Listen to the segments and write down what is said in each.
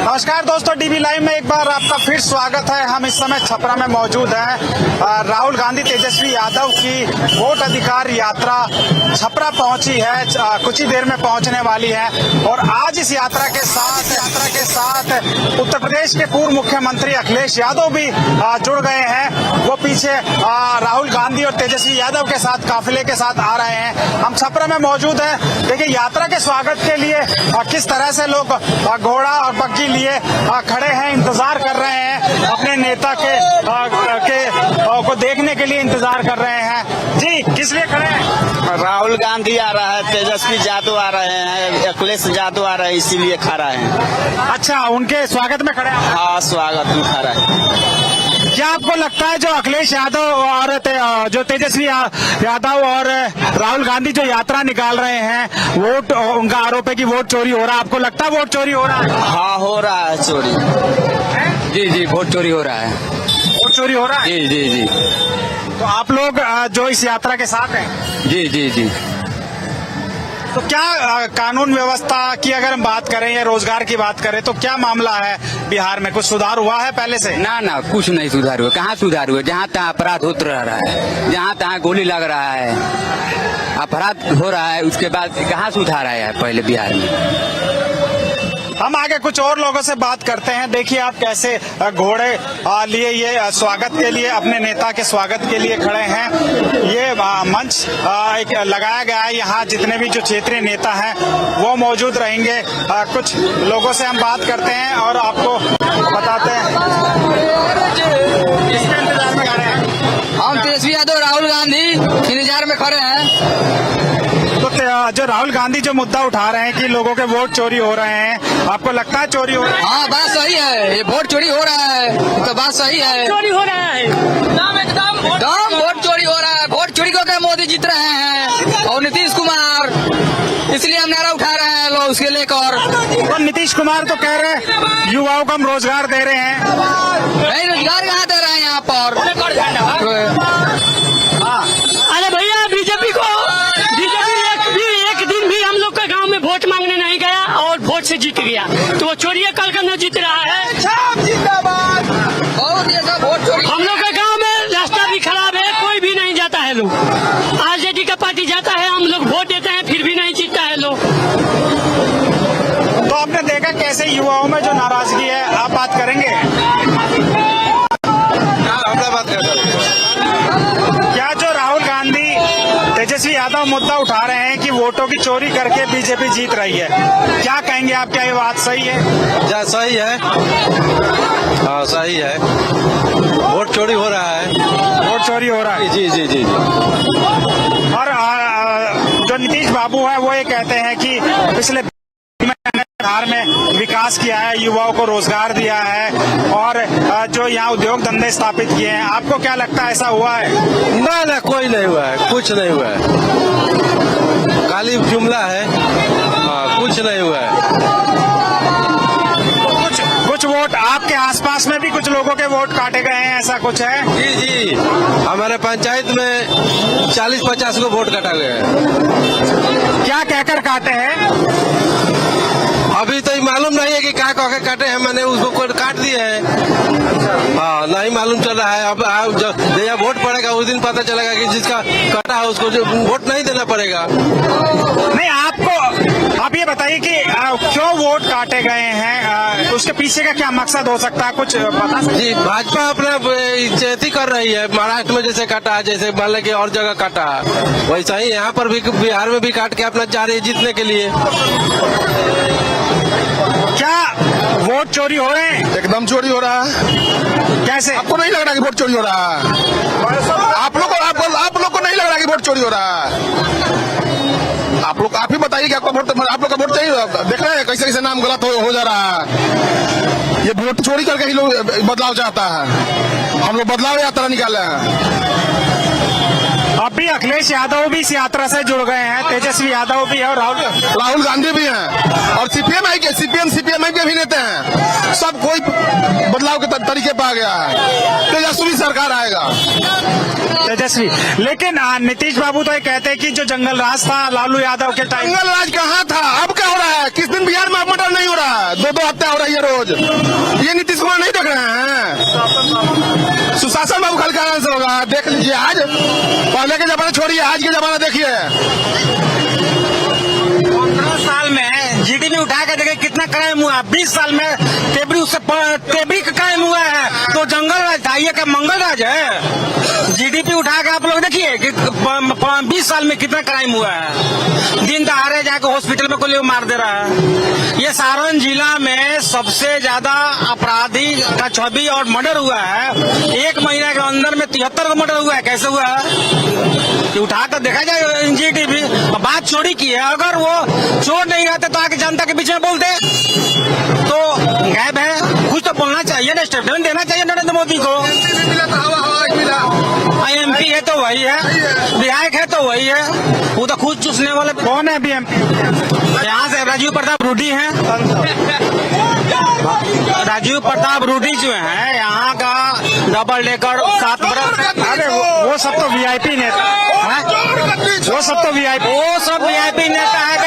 नमस्कार दोस्तों, dB live में एक बार आपका फिर स्वागत है। हम इस समय छपरा में मौजूद हैं। राहुल गांधी तेजस्वी यादव की वोट अधिकार यात्रा छपरा पहुंची है, कुछ ही देर में पहुंचने वाली है। और आज इस यात्रा के साथ उत्तर प्रदेश के पूर्व मुख्यमंत्री अखिलेश यादव भी जुड़ गए हैं। वो पीछे राहुल गांधी और तेजस्वी यादव के साथ काफिले के साथ आ रहे हैं। हम छपरा में मौजूद हैं। देखिए, यात्रा के स्वागत के लिए किस तरह से लोग घोड़ा और बग्गी लिए खड़े हैं, इंतजार कर रहे हैं, अपने नेता के को देखने के लिए इंतजार कर रहे हैं। जी, किस लिए खड़े हैं? राहुल गांधी आ रहा है, तेजस्वी यादव आ रहे हैं, अखिलेश यादव आ रहे हैं, इसीलिए खड़ा है। अच्छा, उनके स्वागत में खड़े हैं? हाँ, स्वागत में खड़ा है। क्या आपको लगता है जो अखिलेश यादव और जो तेजस्वी यादव और राहुल गांधी जो यात्रा निकाल रहे हैं, वोट, उनका आरोप है कि वोट चोरी हो रहा है, आपको लगता है वोट चोरी हो रहा है? हाँ, हो रहा है चोरी। जी, वोट चोरी हो रहा है। वोट चोरी हो रहा है? जी। तो आप लोग जो इस यात्रा के साथ हैं? जी। तो क्या कानून व्यवस्था की अगर हम बात करें या रोजगार की बात करें तो क्या मामला है बिहार में? कुछ सुधार हुआ है पहले से? ना, कुछ नहीं सुधार हुआ। कहाँ सुधार हुआ? जहाँ तहाँ अपराध होता रहा है, जहाँ तहाँ गोली लग रहा है, अपराध हो रहा है। उसके बाद कहाँ सुधार आया है पहले बिहार में? हम आगे कुछ और लोगों से बात करते हैं। देखिए आप कैसे घोड़े लिए ये स्वागत के लिए, अपने नेता के स्वागत के लिए खड़े हैं। ये मंच एक लगाया गया है। यहाँ जितने भी जो क्षेत्रीय नेता हैं वो मौजूद रहेंगे। कुछ लोगों से हम बात करते हैं और आपको बताते हैं। किसके इंतजार में खड़े हैं? हम तेजस्वी यादव राहुल गांधी इंतजार में खड़े हैं। तो जो राहुल गांधी जो मुद्दा उठा रहे हैं कि लोगों के वोट चोरी हो रहे हैं, आपको लगता है चोरी हो रहा है? हाँ, बात सही है। ये वोट चोरी हो रहा है तो बात सही है। चोरी हो रहा है, एकदम वोट चोरी हो रहा है। वोट चोरी करके मोदी जीत रहे हैं और नीतीश कुमार, इसलिए हम नारा उठा रहे हैं लोग उसके लेकर। तो नीतीश कुमार तो कह रहे हैं युवाओं को हम रोजगार दे रहे हैं। नहीं, रोजगार कहाँ दे रहे हैं यहाँ पर? अरे भैया, बीजेपी एक दिन भी हम लोग के गांव में वोट मांगने नहीं गया और वोट से जीत गया, तो वो चोरी करके न जीत रहा है। हम लोग के गांव में रास्ता भी खराब है, कोई भी नहीं जाता है। लोग आरजेडी का पार्टी जाता है, हम लोग वोट देते हैं, फिर भी नहीं जीतता है लोग। तो आपने देखा कैसे युवाओं में जो नाराजगी है, आप बात करेंगे? क्या जो राहुल गांधी तेजस्वी यादव मुद्दा उठा रहे हैं कि वोटों की चोरी करके बीजेपी जीत रही है, क्या कहेंगे आप? क्या ये बात सही है? सही है। हाँ, सही है। वोट चोरी हो रहा है। वोट चोरी हो रहा है? जी। और जो नीतीश बाबू है वो ये कहते हैं कि पिछले बिहार में विकास किया है, युवाओं को रोजगार दिया है और जो यहाँ उद्योग धंधे स्थापित किए हैं। आपको क्या लगता है, ऐसा हुआ है? ना, कोई नहीं हुआ है, कुछ नहीं हुआ है, खाली जुमला है। हाँ, कुछ नहीं हुआ है। कुछ वोट आपके आसपास में भी कुछ लोगों के वोट काटे गए हैं, ऐसा कुछ है? जी। हमारे पंचायत में 40-50 को वोट काटा गया है। क्या कहकर काटे हैं? अभी तो मालूम नहीं है कि क्या कह के काटे हैं, मैंने उसको काट दिए हैं। हाँ, नहीं मालूम चल रहा है। अब जब वोट पड़ेगा उस दिन पता चलेगा कि जिसका काटा है उसको जो वोट नहीं देना पड़ेगा। नहीं, आप ये बताइए कि क्यों वोट काटे गए हैं, उसके पीछे का क्या मकसद हो सकता है, कुछ बता सकते? जी, भाजपा अपना इज्जती कर रही है। महाराष्ट्र में जैसे काटा है, जैसे मान लें कि और जगह काटा है, वैसा ही यहाँ पर भी बिहार में भी काट के अपना चाह रही है जीतने के लिए। क्या वोट चोरी हो रहे हैं? एकदम चोरी हो रहा है। कैसे? आपको नहीं लग रहा कि वोट चोरी हो रहा है? आप लोग को नहीं लग रहा कि वोट चोरी हो रहा है? आप ही बताइए कि आप लोग का वोट चाहिए? देख रहे हैं कैसे नाम गलत हो जा रहा है। ये वोट चोरी करके ही लोग बदलाव चाहता है। हम लोग बदलाव यात्रा निकाले हैं। अभी अखिलेश यादव भी इस यात्रा से जुड़ गए हैं, तेजस्वी यादव भी है और राहुल गांधी भी हैं और सीपीएम के भी नेता हैं। सब कोई बदलाव के तरीके पे आ गया है। तेजस्वी सरकार आएगा। तेजस्वी, लेकिन नीतीश बाबू तो ये कहते हैं कि जो जंगल राज था लालू यादव के टाइम। जंगल राज कहाँ था? अब क्या हो रहा है? किस दिन बिहार में मर्डर नहीं हो रहा है? 2-2 हत्या क्या हो रहा है ये रोज? ये नीतीश कुमार नहीं देख रहे हैं? सुशासन बाबू खाली कारण से होगा। देख लीजिए आज, पहले के जमाना छोड़िए, आज के जमाना देखिए। 15 साल में जीडीपी उठा के देखे कितना क्राइम हुआ। 20 साल में तेबरी का क्राइम हुआ है तो जंगल राज था, ये क्या मंगल राज है? जीडीपी उठा के आप लोग देखिए कि 20 साल में कितना क्राइम हुआ है। दिन दहाड़े जाके हॉस्पिटल में कोई मार दे रहा है। ये सारण जिला में सबसे ज्यादा अपराधी का छवि और मर्डर हुआ है। 1 महीना के अंदर में 73 का मर्डर हुआ है। कैसे हुआ है कि उठा कर देखा जाए जीडीपी। बात चोरी की है, अगर वो चोर नहीं रहते तो आके जनता के बीच में बोलते तो गायब है। कुछ तो बोलना चाहिए ना, स्टेटमेंट देना चाहिए नरेंद्र मोदी को। एमपी है तो वही है, विधायक है तो वही है, वो तो खुद चूसने वाले कौन है अभी एमपी? यहाँ से राजीव प्रताप रूडी हैं। राजीव प्रताप रूडी जो है यहाँ का डबल डेकर 7 बरस। अरे वो सब तो वीआईपी नेता है, वो सब तो वीआईपी नेता है।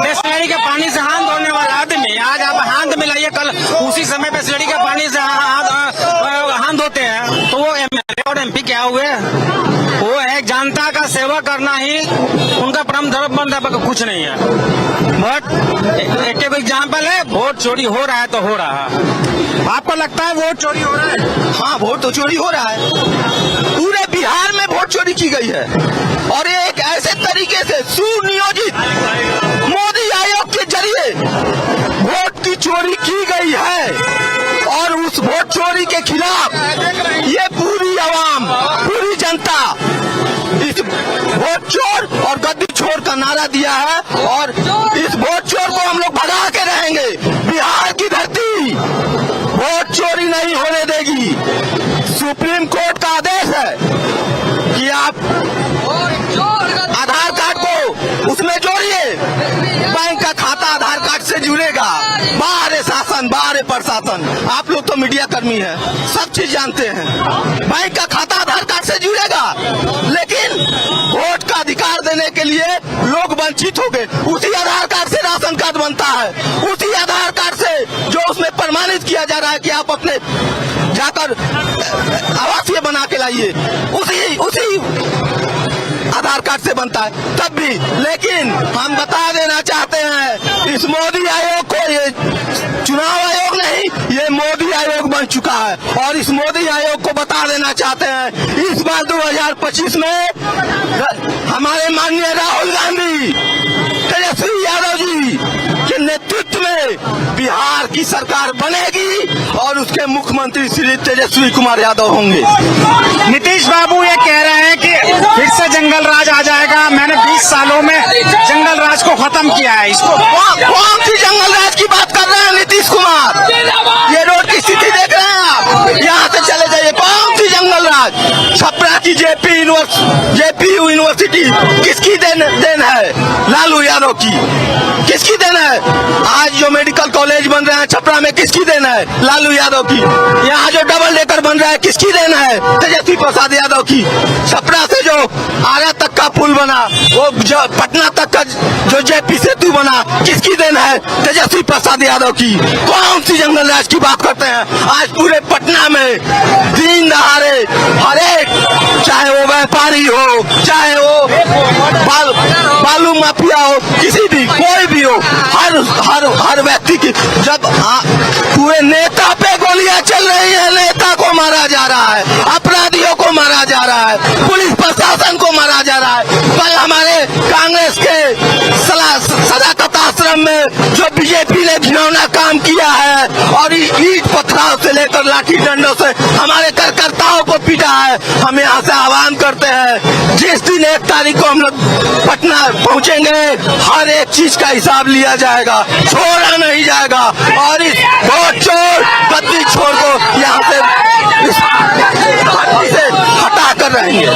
बिस्लरी के पानी से हाथ धोने वाला आदमी आज आप हाथ मिलाइए, कल उसी समय बिस्लरी के पानी से हाथ धोते हैं। तो वो एमएलए और एमपी क्या हुए? वो है जनता का सेवा करना ही उनका परम धर्म बनता है, कुछ नहीं है। बट एक एग्जाम्पल है, वोट चोरी हो रहा है तो हो रहा है। आपको लगता है वोट चोरी हो रहा है? हाँ, वोट तो चोरी हो रहा है। पूरे बिहार में वोट चोरी की गई है और ये एक ऐसे तरीके से सुनियोजित मोदी आयोग के जरिए वोट की चोरी की गई है। और उस वोट चोरी के खिलाफ ये पूरी आवाम, पूरी जनता इस वोट चोर और गद्दी चोर का नारा दिया है और इस वोट चोर को हम लोग भगा के रहेंगे। बिहार की धरती वोट चोरी नहीं होने देगी। सुप्रीम कोर्ट का आदेश है कि आप आधार कार्ड को उसमें जोड़िए, बैंक का खाता आधार कार्ड से जुड़ेगा। बाहर शासन, बाहर प्रशासन, आप लोग तो मीडिया कर्मी हैं, सब चीज जानते हैं। बैंक का खाता आधार कार्ड से जुड़ेगा, लेकिन वोट का अधिकार देने के लिए लोग वंचित हो गए। उसी आधार कार्ड से राशन कार्ड बनता है, उसी आधार कार्ड से जो उसमें प्रमाणित किया जा रहा है कि आप अपने जाकर आवासीय बना के लाइए, उसी आधार कार्ड से बनता है तब भी। लेकिन हम बता देना चाहते हैं इस मोदी आयोग को, ये चुनाव आयोग नहीं, ये मोदी आयोग बन चुका है। और इस मोदी आयोग को बता देना चाहते हैं इस बार 2025 में हमारे माननीय राहुल गांधी, तेजस्वी यादव जी के नेतृत्व में बिहार की सरकार बनेगी और उसके मुख्यमंत्री श्री तेजस्वी कुमार यादव होंगे। नीतीश बाबू ये कह रहे हैं कि फिर से जंगल राज आ जाएगा। मैंने 20 सालों में जंगल राज को खत्म किया है। इसको कौन सी जंगल राज की बात कर रहे हैं नीतीश कुमार? ये रोड की स्थिति देख रहे हैं आप? यहाँ से चले जाइए, कौन सी जंगल राज? छपरा की जेपीयू यूनिवर्सिटी किसकी देन है? लालू यादव की। किसकी देन है? आज जो मेडिकल कॉलेज बन रहे हैं छपरा में, किसकी देन है? लालू यादव की। यहाँ जो डबल डेकर बन रहा है, किसकी देन है? तेजस्वी प्रसाद यादव की। छपरा से जो आरा तक का पुल बना, वो पटना तक का जो जेपी सेतु बना, किसकी देन है? तेजस्वी प्रसाद यादव की। कौन सी जंगल राज की बात करते हैं? आज पूरे पटना में दिन दहाड़े हर एक, चाहे वो व्यापारी हो, चाहे वो बालू माफिया हो, किसी भी कोई भी हो, हर व्यक्ति की जब पूरे नेता पे गोलियां चल रही है, नेता को मारा जा रहा है, अपराधियों को मारा जा रहा है, पुलिस प्रशासन को मारा जा रहा है। कल हमारे कांग्रेस के सदाकत आश्रम में जो बीजेपी ने घिनौना काम किया है और ईट पत्थरों से लेकर लाठी डंडों से हमारे कार्यकर्ताओं को पीटा है, हम यहाँ से आह्वान करते हैं जिस दिन 1 तारीख को हम लोग पटना पहुँचेंगे, हर एक चीज का हिसाब लिया जाएगा, छोड़ा नहीं जाएगा। और इस वोट चोर, गद्दी चोर को यहाँ से हटा कर कर रहेंगे।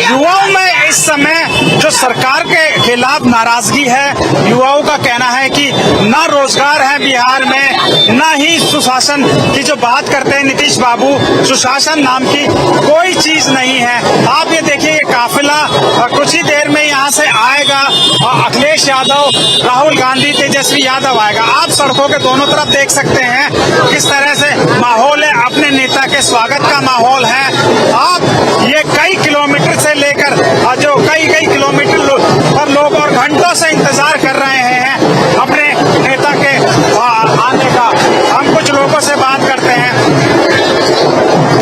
युवाओं में इस समय जो सरकार के खिलाफ नाराजगी है, युवाओं का कहना है कि ना रोजगार है बिहार में, ना ही सुशासन की जो बात करते हैं नीतीश बाबू, सुशासन नाम की कोई चीज नहीं है। आप ये देखिए ये काफिला कुछ ही देर में यहाँ से आएगा और अखिलेश यादव, राहुल गांधी, तेजस्वी यादव आएगा। आप सड़कों के दोनों तरफ देख सकते हैं किस तरह से माहौल है, अपने नेता के स्वागत का माहौल है। आप ये कई किलोमीटर से लेकर जो कई किलोमीटर पर लोग और घंटों से इंतजार कर रहे हैं अपने नेता के आने का। हम कुछ लोगों से बात करते हैं।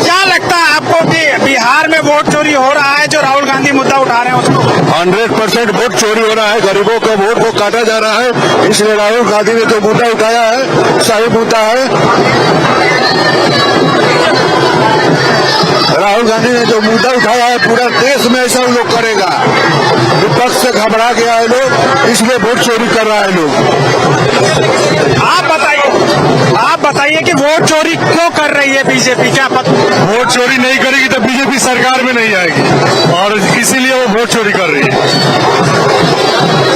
क्या लगता है आपको कि बिहार में वोट चोरी हो रहा है? जो राहुल गांधी मुद्दा उठा रहे हैं उसको 100% वोट चोरी हो रहा है, गरीबों के वोट को काटा जा रहा है। इसलिए राहुल गांधी ने जो मुद्दा उठाया है सही मुद्दा है। राहुल गांधी ने जो मुद्दा उठाया है पूरा देश में ऐसा लोग करेगा। विपक्ष से घबरा गया है लोग, इसलिए वोट चोरी कर रहा है लोग। आप बताइए कि वोट चोरी क्यों कर रही है बीजेपी? क्या पता वोट चोरी नहीं करेगी तो बीजेपी सरकार में नहीं आएगी और इसीलिए वो वोट चोरी कर रही है।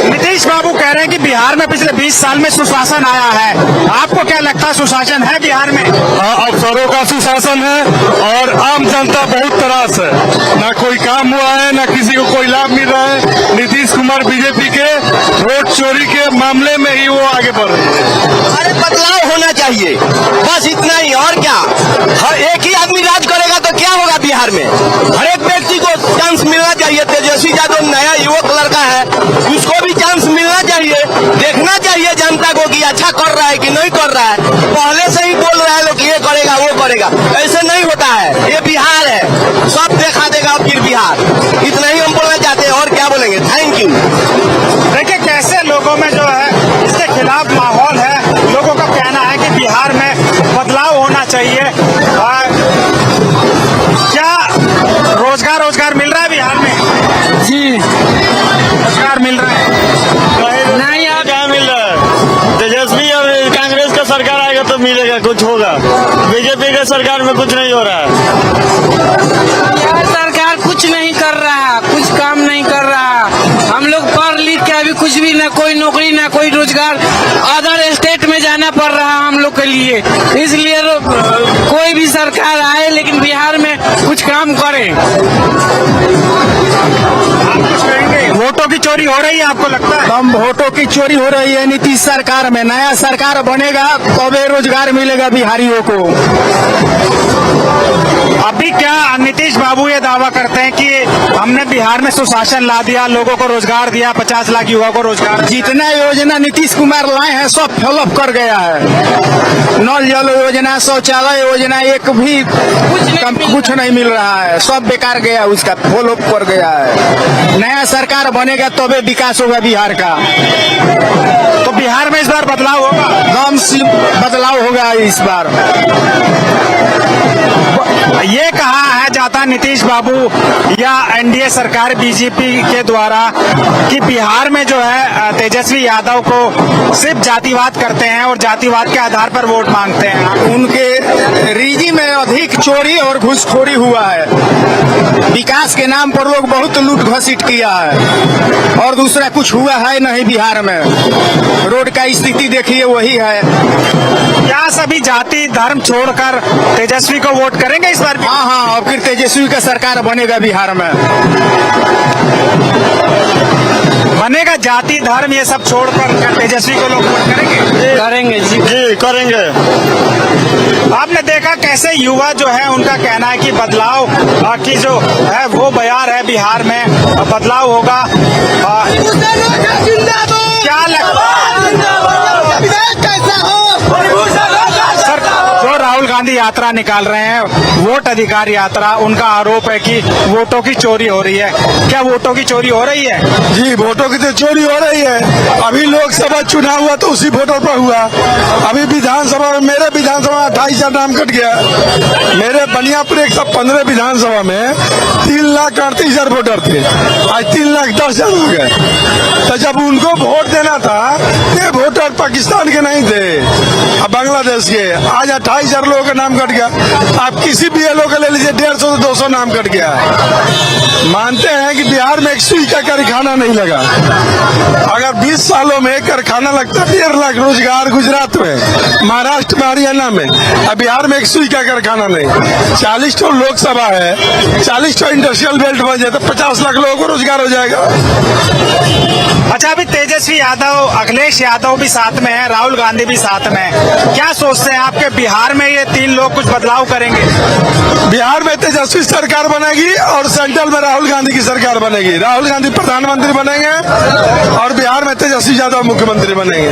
नीतीश बाबू कह रहे हैं कि बिहार में पिछले 20 साल में सुशासन आया है। आपको क्या लगता है सुशासन है बिहार में? अफसरों का सुशासन है और आम जनता बहुत त्रास है, ना कोई काम हुआ है, ना किसी को कोई लाभ मिल रहा है। नीतीश कुमार बीजेपी के वोट चोरी के मामले में ही वो आगे बढ़ रही है। अरे बदलाव होना चाहिए, बस इतना ही। और क्या, हर एक ही आदमी राज करेगा तो क्या होगा बिहार में? हर एक व्यक्ति को चांस मिलना चाहिए। तेजस्वी यादव नया युवक लड़का है, उसको भी चांस मिलना चाहिए। देखना चाहिए जनता को कि अच्छा कर रहा है कि नहीं कर रहा है। पहले से ही बोल रहा है लोग ये करेगा वो करेगा, ऐसे नहीं होता है। ये बिहार है, सब देखा देगा फिर बिहार। इतना ही हम बोलना चाहते हैं, और क्या बोलेंगे। Thank you. देखिए कैसे लोगों में जो है इसके खिलाफ माहौल है। लोगों का कहना है कि बिहार में बदलाव होना चाहिए। क्या रोजगार मिल रहा है बिहार में? जी रोजगार मिल रहा है? नहीं आप क्या मिल रहा है? तेजस्वी और कांग्रेस का सरकार आएगा तो मिलेगा, कुछ होगा। बीजेपी के सरकार में कुछ नहीं हो रहा है। यार सरकार कुछ नहीं कर रहा, कुछ काम नहीं कर रहा। हम लोग पढ़ लिख के अभी कुछ भी ना, कोई नौकरी ना कोई रोजगार, अदर स्टेट में जाना पड़ रहा हम लोग के लिए। इसलिए कोई भी सरकार आए लेकिन बिहार में कुछ काम करे। आप कुछ कहेंगे? वोटों की चोरी हो रही है आपको लगता है? हम वोटों की चोरी हो रही है नीतीश सरकार में। नया सरकार बनेगा तबे रोजगार मिलेगा बिहारियों को। अभी क्या नीतीश बाबू ये दावा करते हैं कि हमने बिहार में सुशासन ला दिया, लोगों को रोजगार दिया, 50 लाख युवाओं को रोजगार। जितना योजना नीतीश कुमार लाए हैं सब फेलअप कर गया है। नल जल योजना, शौचालय योजना, एक भी कुछ नहीं मिल रहा है, सब बेकार गया, उसका फेलअप कर गया है। नया सरकार बनेगा तबे विकास होगा बिहार का। तो बिहार में इस बार बदलाव होगा? दम से बदलाव होगा इस बार। ये कहा है जाता नीतीश बाबू या एनडीए सरकार बीजेपी के द्वारा कि बिहार में जो है तेजस्वी यादव को सिर्फ जातिवाद करते हैं और जातिवाद के आधार पर वोट मांगते हैं। उनके रीजी में अधिक चोरी और घुसखोरी हुआ है। विकास के नाम पर लोग बहुत लूट घसीट किया है और दूसरा कुछ हुआ है नहीं बिहार में। रोड का स्थिति देखिए वही है। क्या सभी जाति धर्म छोड़कर तेजस्वी को वोट करेंगे इस बार? हाँ हाँ, और फिर तेजस्वी का सरकार बनेगा बिहार में। बनेगा, जाति धर्म ये सब छोड़कर तेजस्वी को लोग वोट करेंगे? करेंगे जी करेंगे। आपने देखा कैसे युवा जो है उनका कहना है कि बदलाव की जो है वो बयार है बिहार में, बदलाव होगा। क्या लगता सर, जो राहुल गांधी यात्रा निकाल रहे हैं, वोट अधिकार यात्रा, उनका आरोप है कि वोटों की चोरी हो रही है। क्या वोटों की चोरी हो रही है? जी, वोटों की तो चोरी हो रही है। अभी लोकसभा चुनाव हुआ तो उसी वोटर पर हुआ। अभी विधानसभा में, मेरे विधानसभा में 28,000 नाम कट गया। मेरे बनियापुर 115 विधानसभा में 3,38,000 वोटर थे, आज 3,10,000 हो गए। तो जब उनको वोट देना था, ये वोटर पाकिस्तान के नहीं थे, बांग्लादेश के। आज 28,000 लोग का नाम कट गया। आप किसी BLO का ले लीजिए, 150 से 200 नाम कट गया है। मानते हैं कि बिहार में एक सुई का कारखाना नहीं लगा। अगर 20 सालों में कारखाना लगता 1.5 लाख रोजगार गुजरात में, महाराष्ट्र में, हरियाणा में, अब बिहार में एक सुई का कारखाना नहीं। 40 तो लोकसभा है, 40 तो इंडस्ट्रियल बेल्ट बन जाए तो 50 लाख लोगों को रोजगार हो जाएगा। अच्छा, अभी तेजस्वी यादव, अखिलेश यादव भी साथ में है, राहुल गांधी भी साथ में है। क्या सोचते हैं आपके बिहार में ये 3 लोग कुछ बदलाव करेंगे? बिहार में तेजस्वी सरकार बनेगी और सेंट्रल में राहुल गांधी की सरकार बनेगी। राहुल गांधी प्रधानमंत्री बनेंगे और बिहार में तेजस्वी यादव मुख्यमंत्री बनेंगे।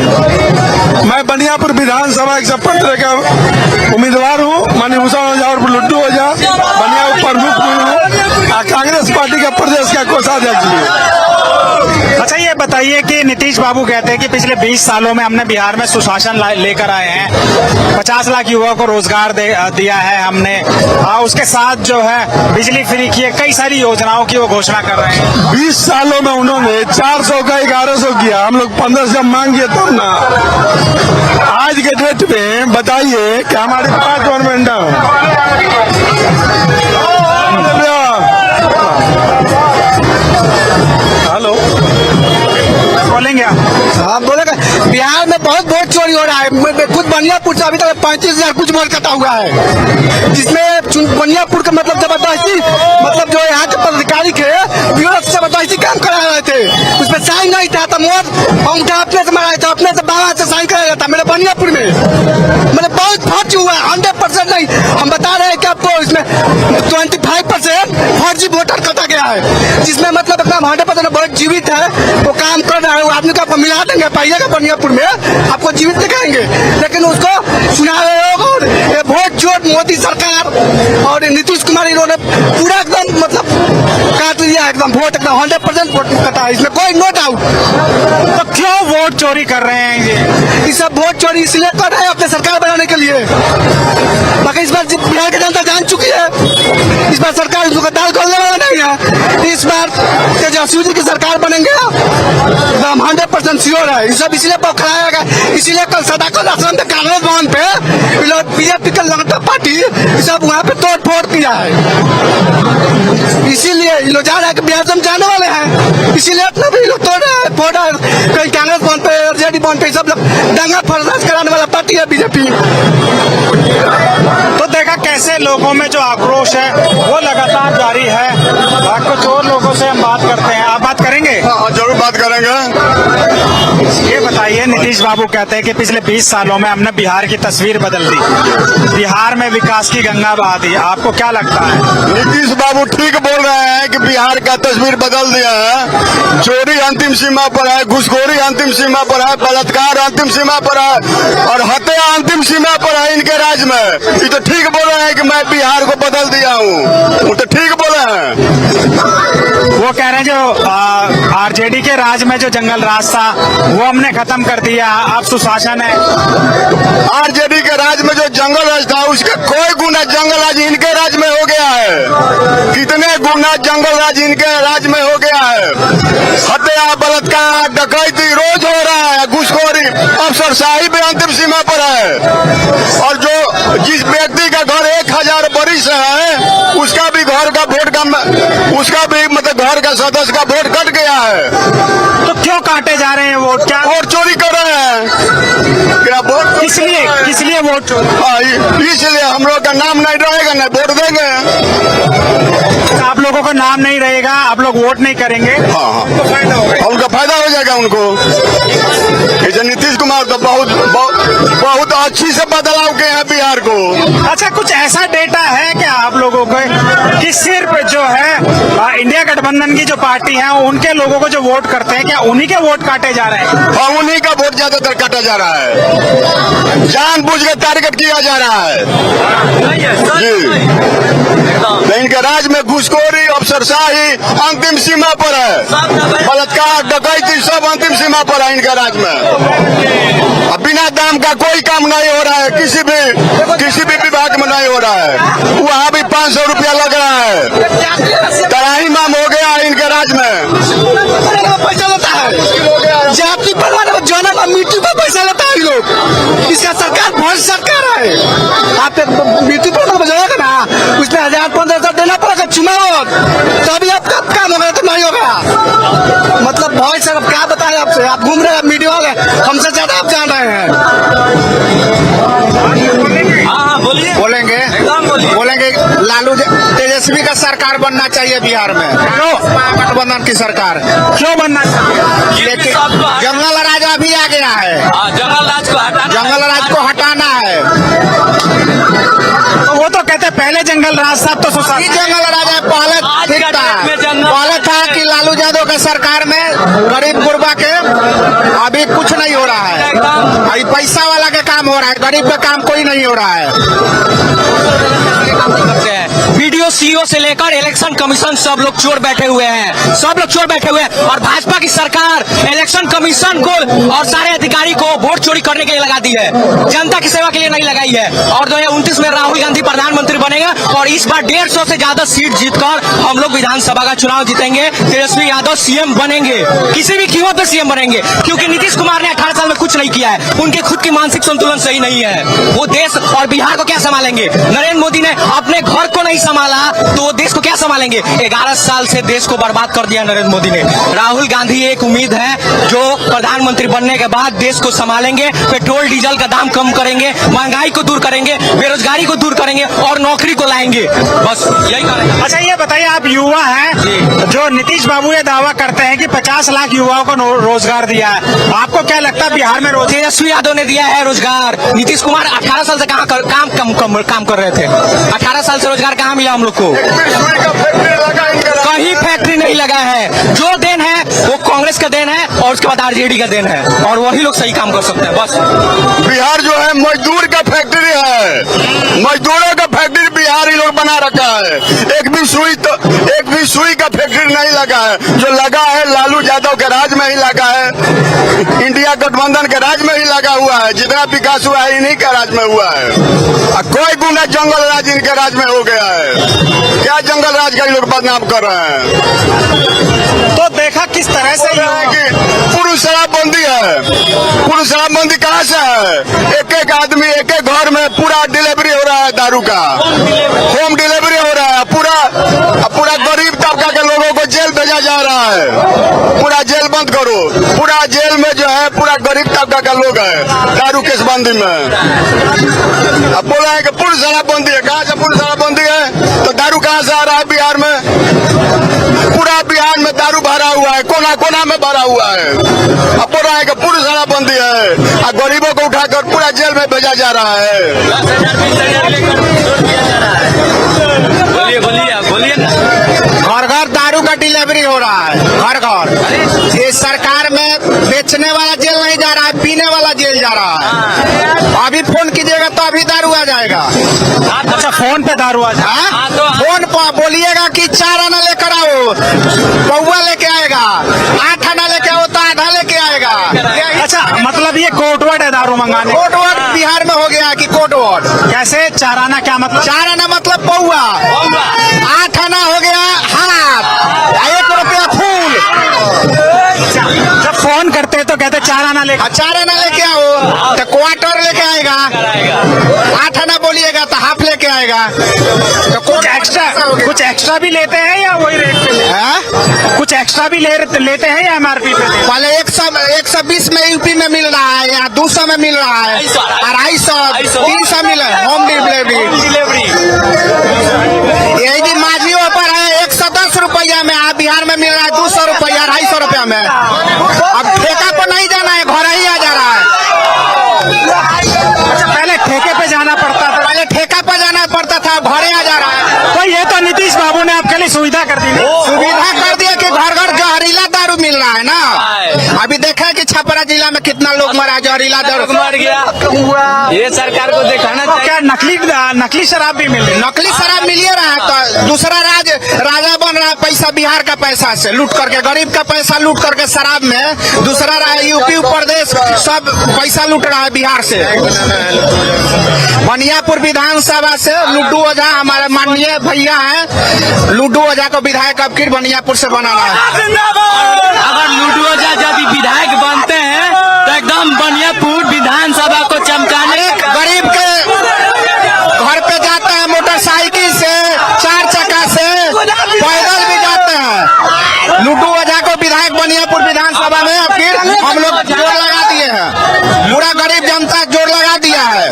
मैं बनियापुर विधानसभा 115 का उम्मीदवार हूँ। मनीभूषण ओझा और लड्डू ओझा बनियापुर प्रमुख भी हूँ। कांग्रेस पार्टी का प्रदेश का कोषाध्यक्ष भी हूँ। अच्छा, ये बताइए कि नीतीश बाबू कहते हैं कि पिछले 20 सालों में हमने बिहार में सुशासन लेकर आए हैं, 50 लाख युवाओं को रोजगार दिया है हमने, उसके साथ जो है बिजली फ्री की है, कई सारी योजनाओं की वो घोषणा कर रहे हैं। 20 सालों में उन्होंने 400 का 1100 किया, हम लोग 1500 जब मांगिए तब ना। आज के डेट में बताइए कि हमारे पास गवर्नमेंट हेलो बोलेंगे आप? हाँ बोलेगा। बिहार में बहुत वोट चोरी हो रहा है। खुद बनियापुर से अभी तक 35,000 कुछ वोट कटा हुआ है, जिसमें बनियापुर का मतलब जबरदस्ती, मतलब जो यहाँ के पदाधिकारी के ब्यूरो से जबरदस्ती काम करा रहे थे। उसमें साइन नहीं था, तो मोर अंगूठा अपने से मारा था, अपने से बाबा से साइन कराया था मेरे बनियापुर में। मतलब बहुत फर्जी हुआ है, 100% नहीं। हम बता रहे हैं कि आपको इसमें 25% फर्जी वोटर कटा गया है, जिसमें मतलब एकदम 100% बहुत जीवित है, वो काम कर रहा है। वो आदमी को आपको मिला देंगे, पाइएगा बनियापुर में आपको जीवित दिखाएंगे, लेकिन उसको सुना रहे हो। ये वोट चोट मोदी सरकार और नीतीश कुमार, इन्होंने पूरा एकदम मतलब काट लिया एकदम वोट, एकदम 100% वोट कटा है, इसमें कोई नो डाउट। तो क्यों वोट चोरी कर रहे हैं ये सब वोट चोरी इसलिए कर रहे हैं अपने सरकार बनाने के लिए। बाकी इस बार बिहार की जनता जान चुकी है, इस बार सरकार उसको दाल खोलने वाला नहीं है। इस बार तेजस्वी जी की सरकार बनेंगे, एकदम 100% श्योर है। ये सब इसलिए बौखलाया गया, इसीलिए कल सदाकत आश्रम के कांग्रेस भवन पे बीजेपी का लंगटा पार्टी सब वहाँ पे तोड़ फोड़ किया है। इसीलिए ये लोग जा रहे हैं कि बिहार से हम जाने वाले हैं, इसीलिए अपना भी लोग तोड़ रहे हैं, फोड़ रहे हैं। कहीं कांग्रेस भवन पे, RJD भवन पे सब लोग दंगा फसाद कराने वाला पार्टी है बीजेपी। तो देखा कैसे लोगों में जो आक्रोश है वो लगातार जारी है। कुछ और लोगों से हम बात करते हैं। आप बात करेंगे? जरूर बात करेंगे। ये बताइए, नीतीश बाबू कहते हैं कि पिछले 20 सालों में हमने बिहार की तस्वीर बदल दी, बिहार में विकास की गंगा बहा दी। आपको क्या लगता है? नीतीश बाबू ठीक बोल रहे हैं कि बिहार का तस्वीर बदल दिया है। चोरी अंतिम सीमा पर है, घुसखोरी अंतिम सीमा पर है, बलात्कार अंतिम सीमा पर है और हत्या अंतिम सीमा पर है इनके राज्य में। ये तो ठीक बोल रहे हैं कि मैं बिहार को बदल दिया हूँ, वो तो ठीक बोले हैं। वो कह रहे हैं जो RJD के राज में जो जंगल राज था वो हमने खत्म कर दिया, अब सुशासन है। RJD के राज में जो जंगल राज था उसका कोई गुना जंगल राज इनके राज में हो गया है। कितने गुना जंगल राज इनके राज में हो गया है। हत्या, बलात्कार, डकैती रोज हो रहा है, घुसखोरी, अफसरशाही भी अंतिम सीमा पर है। और जो जिस व्यक्ति का घर 1000 बरिस है उसका भी घर का वोट का, उसका भी मतलब घर का सदस्य का वोट कट गया है। तो क्यों काटे जा रहे हैं वोट? क्या वोट चोरी कर रहे हैं? क्या वोट किस लिए वोट चोरी? इसलिए हम लोग का नाम नहीं रहेगा, नहीं वोट देंगे। आप लोगों का नाम नहीं रहेगा, आप लोग वोट नहीं करेंगे। हाँ, तो फायदा होगा, उनका फायदा हो जाएगा उनको। जैसे नीतीश कुमार तो बहुत अच्छी से बदलाव किए हैं बिहार को। अच्छा, कुछ ऐसा डेटा है क्या आप लोगों को कि सिर्फ जो है इंडिया गठबंधन की जो पार्टी है उनके लोगों को जो वोट करते हैं, क्या उन्हीं के वोट काटे जा रहे हैं? हाँ, उन्हीं का वोट ज्यादातर काटा जा रहा है, जानबूझ के टारगेट किया जा रहा है जी। तो इनके राज में घुसखोरी, अफसरशाही अंतिम सीमा पर है, बलात्कार, डकैती सब अंतिम सीमा पर है इनके राज में। अब बिना दाम का कोई काम नहीं हो रहा है, किसी भी विभाग में नहीं हो रहा है। वहाँ भी 500 रुपया लग रहा है, तराही माम हो गया है इनके राज में। पैसा लेता है, जाति बनवाने में मिट्टी पर पैसा लेता है लोग। इसका सरकार बहुत सरकार है। आप चुनाव तभी आपका काम होगा तो नहीं होगा। मतलब भाई साहब क्या बताएं आपसे, आप घूम रहे हैं मीडिया वाले, हमसे ज्यादा आप जान रहे हैं। हाँ बोलिए, बोलेंगे एकदम बोलिए। बोलेंगे लालू तेजस्वी का सरकार बनना चाहिए बिहार में। क्यों गठबंधन की सरकार क्यों बनना चाहिए? लेकिन जंगल राज अभी आ गया है, जंगल राज को हटाना, जंगल राज को हटाना है। तो वो तो कहते हैं पहले जंगल राज था, तो ये सोसाइटी जंगल राज है, पहले ठीक था। पहले था कि लालू यादव के सरकार में गरीब गुरबा के अभी कुछ नहीं हो रहा है, अभी पैसा वाला के काम हो रहा है, गरीब का काम कोई नहीं हो रहा है। वीडियो सीईओ से लेकर इलेक्शन कमीशन सब लोग चोर बैठे हुए हैं, सब लोग चोर बैठे हुए हैं। और भाजपा की सरकार इलेक्शन कमीशन को और सारे अधिकारी को वोट चोरी करने के लिए लगा दी है, जनता की सेवा के लिए नहीं लगाई है। और 2029 में राहुल गांधी प्रधानमंत्री बनेगा और इस बार 150 से ज्यादा सीट जीतकर हम लोग विधानसभा का चुनाव जीतेंगे। तेजस्वी यादव सीएम बनेंगे, किसी भी कीमत पे सीएम बनेंगे, क्योंकि नीतीश कुमार ने 18 साल में कुछ नहीं किया है, उनके खुद की मानसिक संतुलन सही नहीं है। वो देश और बिहार को क्या संभालेंगे? नरेंद्र मोदी ने अपने घर को नहीं संभाला तो वो देश को क्या संभालेंगे? 11 साल से देश को बर्बाद कर दिया नरेंद्र मोदी ने। राहुल गांधी एक उम्मीद है जो प्रधानमंत्री बनने के बाद देश को संभालेंगे, पेट्रोल डीजल का दाम कम करेंगे, महंगाई को दूर करेंगे, बेरोजगारी को दूर करेंगे और नौकरी को लाएंगे, बस यही करेंगे। अच्छा ये बताइए, आप युवा हैं, जो नीतीश बाबू ये दावा करते हैं कि 50 लाख युवाओं को रोजगार दिया है, आपको क्या लगता है बिहार में रोजगार? तेजस्वी यादव ने दिया है रोजगार। नीतीश कुमार 18 साल से कहाँ काम कर रहे थे? 18 साल से रोजगार कहाँ मिला हम लोग को? कहीं फैक्ट्री नहीं लगा है। जो देन है वो कांग्रेस का देन है और उसके बाद आरजेडी का देन है, और वही लोग सही काम कर सकते हैं बस। बिहार जो है मजदूर का फैक्ट्री है, मजदूरों का फैक्ट्री बिहार ही लोग बना रखा है। एक भी सुई का फैक्ट्री नहीं लगा है। जो लगा है लालू यादव के राज में ही लगा है, इंडिया गठबंधन के राज में ही लगा हुआ है। जितना विकास हुआ है इन्हीं के राज में हुआ है। और कोई गुना जंगल राज इनके राज में हो गया है। क्या जंगल राज का लोग बदनाम कर रहे हैं? तो देखा किस तरह से पुरुष शराबबंदी है। पुरुष शराबबंदी कहाँ से है? एक एक आदमी एक एक घर में पूरा डिलीवरी हो रहा है, दारू का होम डिलीवरी हो रहा है। पूरा गरीब तबका के लोगों को जेल भेजा जा रहा है। पूरा जेल बंद करो, पूरा जेल में जो है पूरा गरीब तबका का लोग है दारू केसबंदी में। अब बोला है कि पुरुष शराबबंदी है, कहाँ से पुरुष शराबबंदी है? तो दारू कहाँ से आ रहा है बिहार में? पूरा बिहार में दारू भरा हुआ है, कोना कोना में भरा हुआ है। अब बोल रहा है कि पुरुष शराबबंदी है और गरीबों को उठाकर पूरा जेल में भेजा जा रहा है। बोलिए ना। घर घर दारू का डिलीवरी हो रहा है, घर घर। ये सरकार में बेचने वाला जेल नहीं जा रहा है, पीने वाला जेल जा रहा है। अभी फोन कीजिएगा तो अभी दारू आ जाएगा। अच्छा फोन पे दारू आ जाए? फोन पर बोलिएगा कि 4 आना लेकर आओ, पौवा लेके आएगा। 8 आना लेके आओ तो आधा लेके आएगा। अच्छा मतलब ये कोटवर्ड है दारू मंगाने? कोटवर्ड बिहार में हो गया है कि कोटवर्ड। कैसे? 4 आना क्या मतलब? 4 आना मतलब पौवा, 8 आना हो गया हाथ, 1 रुपया फूल। जब फोन करते हैं तो कहते 4 आना लेकर। 4 आना लेके आओ तो क्वार्टर लेके आएगा। 8 आना बोलिएगा तो हाफ लेके आएगा। तो कुछ एक्स्ट्रा भी लेते हैं या वही रेट पे लेते हैं? कुछ एक्स्ट्रा भी लेते हैं या एमआरपी पे? पहले 120 में यूपी में मिल रहा है, यहाँ 200 में मिल रहा है, 250, 300 मिल रहा है होम डिलीवरी। यही जी माझियों पर है 110 रुपया में, आप बिहार में मिल रहा है 200 रुपया, 250 रुपया में। अब ठेका पर नहीं जाना है, घर ही आ जा रहा है। अच्छा पहले ठेके पे जाना पड़ता था? पहले ठेका पर जाना पड़ता था, घरे आ जा रहा है। तो ये तो नीतीश बाबू ने आपके लिए सुविधा कर दी ना? सुविधा कर दिया कि घर घर जहरीला दारू मिल रहा है ना। अभी देखा है कि छपरा जिला में कितना लोग मरा जहरीला दारू मर गया। ये सरकार को दिखाना तो क्या नकली शराब भी मिल रही? नकली शराब मिल रहा है तो दूसरा राजा बन रहा है पैसा बिहार का पैसा से लूट करके, गरीब का पैसा लूट करके शराब में दूसरा यूपी प्रदेश सब पैसा लूट रहा है बिहार से। बनियापुर विधानसभा से लुड्डू ओझा हमारे माननीय भैया हैं, लुड्डू ओझा को विधायक अब फिर बनियापुर से बना रहा है। अगर लुड्डू ओझा जब विधायक बनते हैं तो एकदम बनियापुर विधानसभा को चमकाने। गरीब के घर पे जाता है मोटरसाइकिल से, 4 चक्का से, हम लोग जोड़ लगा दिए हैं, पूरा गरीब जनता जोड़ लगा दिया है।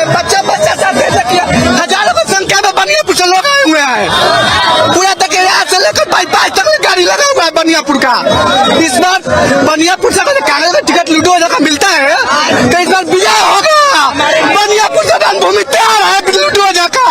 बच्चा बच्चा सब हजारों की संख्या में बनियापुर से लोग आए हुए हैं। पूरा तक यहाँ से लेकर बाईपास तक में गाड़ी लगा हुआ है बनियापुर का। इस बार बनियापुर से कागज का टिकट लूडो जगह मिलता है तो इस बार विजय होगा। बनियापुर से रणभूमि तैयार है लूडो जगह।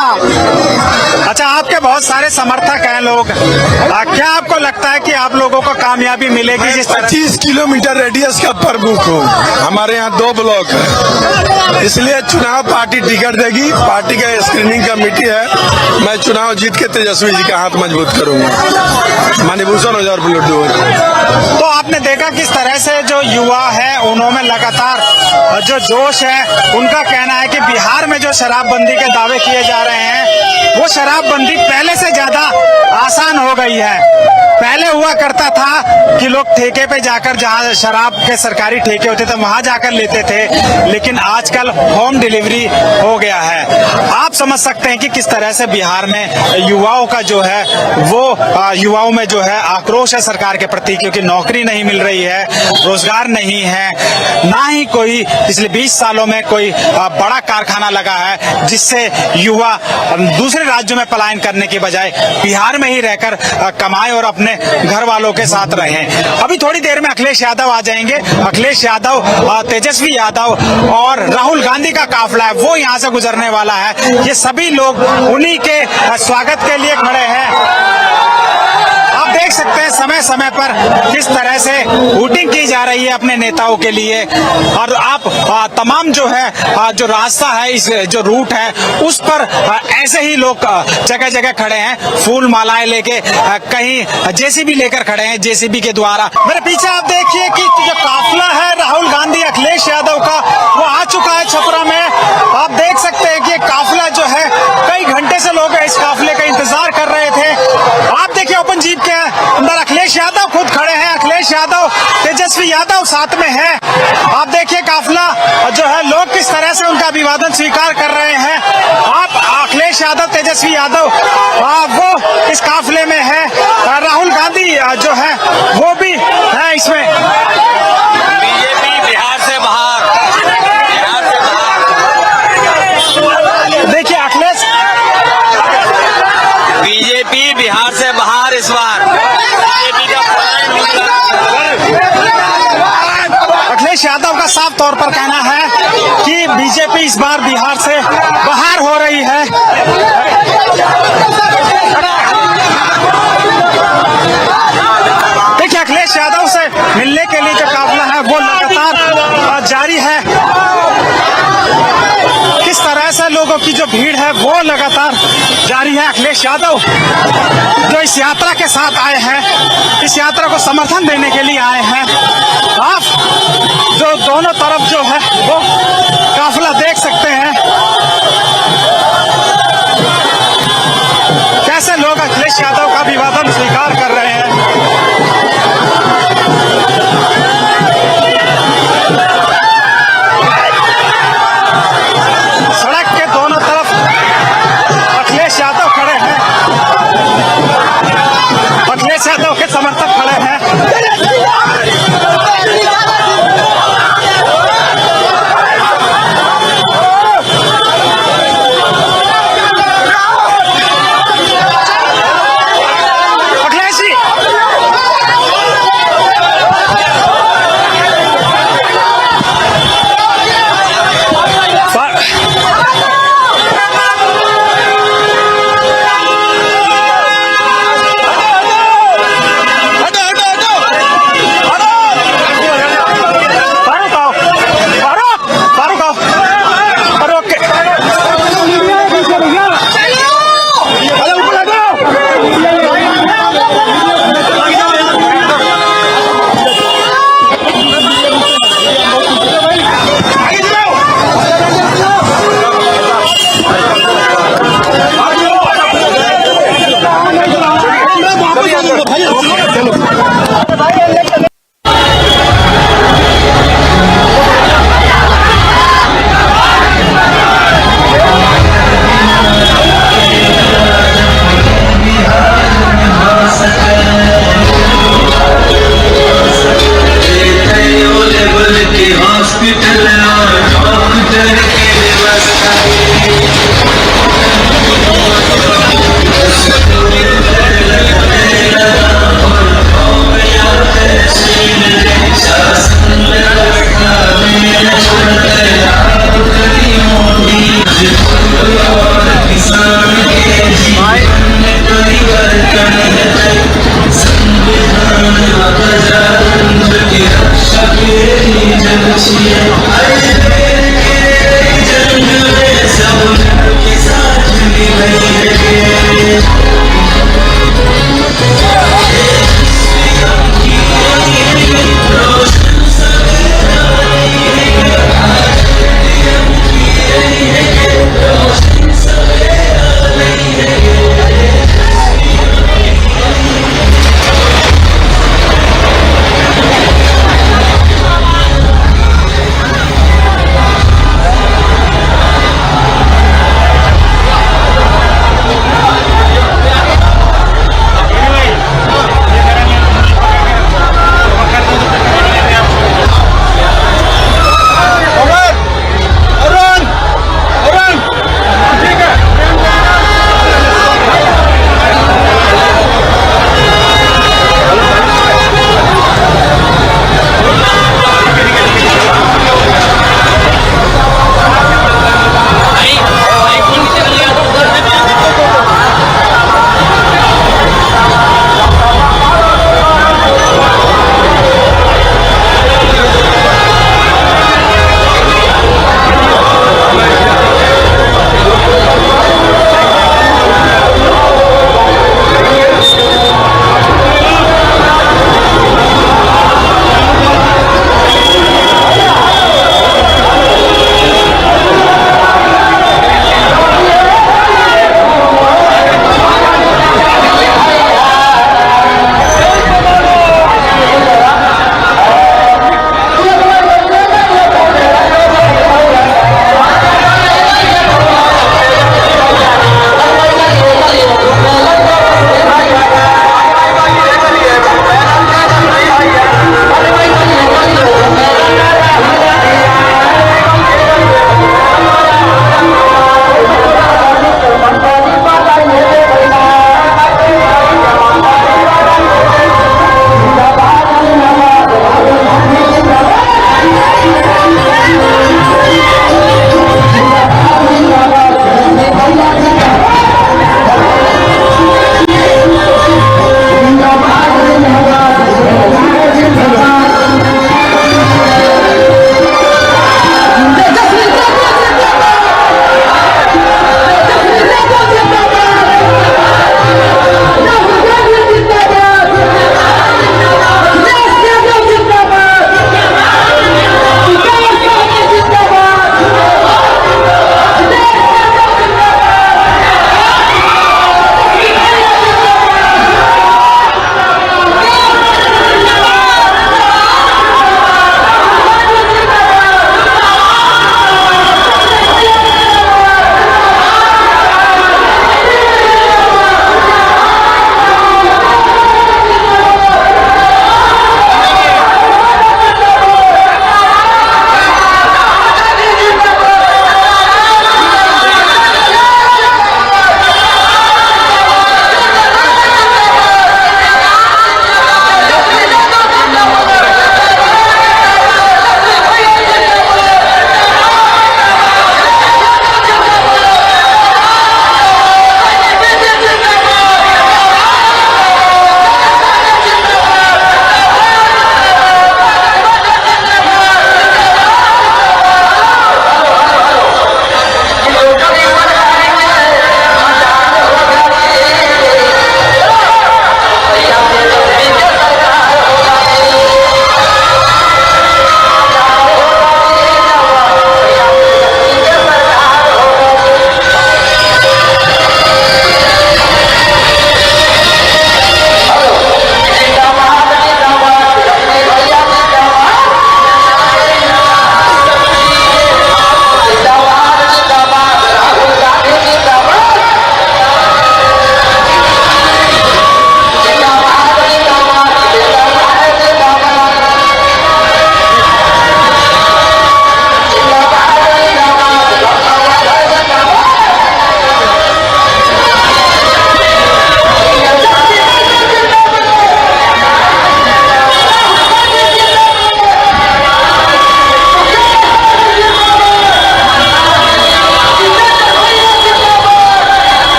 अच्छा, आपके बहुत सारे समर्थक हैं लोग, क्या आपको लगता है कि आप लोगों को कामयाबी मिलेगी जिस तरह? 25 किलोमीटर रेडियस का प्रमुख हूँ। हमारे यहाँ 2 ब्लॉक है, इसलिए चुनाव पार्टी टिकट देगी। पार्टी का स्क्रीनिंग कमेटी है। मैं चुनाव जीत के तेजस्वी जी का हाथ मजबूत करूंगा। मणिभूषण हजार लड्डू। तो आपने देखा किस तरह से जो युवा है उन्होंने लगातार जो जोश है, उनका कहना है कि बिहार में जो शराबबंदी के दावे किए जा रहे हैं वो शराबबंदी पहले से ज्यादा आसान हो गई है। पहले हुआ करता था कि लोग ठेके पे जाकर, जहाँ शराब के सरकारी ठेके होते थे वहां जाकर लेते थे, लेकिन आजकल होम डिलीवरी हो गया है। आप समझ सकते हैं कि किस तरह से बिहार में युवाओं का जो है वो युवाओं में जो है आक्रोश है सरकार के प्रति, क्योंकि नौकरी नहीं मिल रही है, रोजगार नहीं है, ना ही कोई पिछले 20 सालों में कोई बड़ा कारखाना लगा है जिससे युवा दूसरे राज्यों में पलायन करने की बजाय बिहार में ही रहकर कमाए और अपने घर वालों के साथ रहे। अभी थोड़ी देर में अखिलेश यादव आ जाएंगे। अखिलेश यादव, तेजस्वी यादव और राहुल गांधी का काफिला है वो यहाँ से गुजरने वाला है। ये सभी लोग उन्हीं के स्वागत के लिए खड़े हैं। आप देख सकते हैं समय समय पर किस तरह से वोटिंग की जा रही है अपने नेताओं के लिए, और आप तमाम जो है जो रास्ता है, इस जो रूट है उस पर ऐसे ही लोग जगह जगह खड़े हैं, फूल मालाएं लेके, कहीं जेसीबी लेकर खड़े हैं, जेसीबी के द्वारा। मेरे पीछे आप देखिए कि जो काफिला है राहुल गांधी अखिलेश यादव का वो आ चुका है छपरा में। आप देख सकते हैं कि काफिला जो है कई घंटे से लोग इस काफिले का इंतजार कर रहे थे। आप देखिए ओपन जीप के अंदर अखिलेश यादव खुद खड़े हैं, अखिलेश यादव, तेजस्वी यादव साथ में है। आप देखिए काफिला जो है लोग किस तरह से उनका अभिवादन स्वीकार कर रहे हैं। आप अखिलेश यादव, तेजस्वी यादव वो इस काफिले में है, राहुल गांधी जो है वो भी है इसमें। बीजेपी बिहार से बाहर, देखिए अखिलेश, बीजेपी बिहार से बाहर इस बार। अखिलेश यादव का साफ तौर पर कहना है कि बीजेपी इस बार बिहार से बाहर हो रही है। देखिए अखिलेश यादव से मिलने के लिए जो काफिला है वो लगातार जारी है। किस तरह से लोगों की जो भीड़ है वो लगातार जारी है। अखिलेश यादव जो इस यात्रा के साथ आए हैं, इस यात्रा को समर्थन देने के लिए आए हैं। आप जो दोनों तरफ जो है वो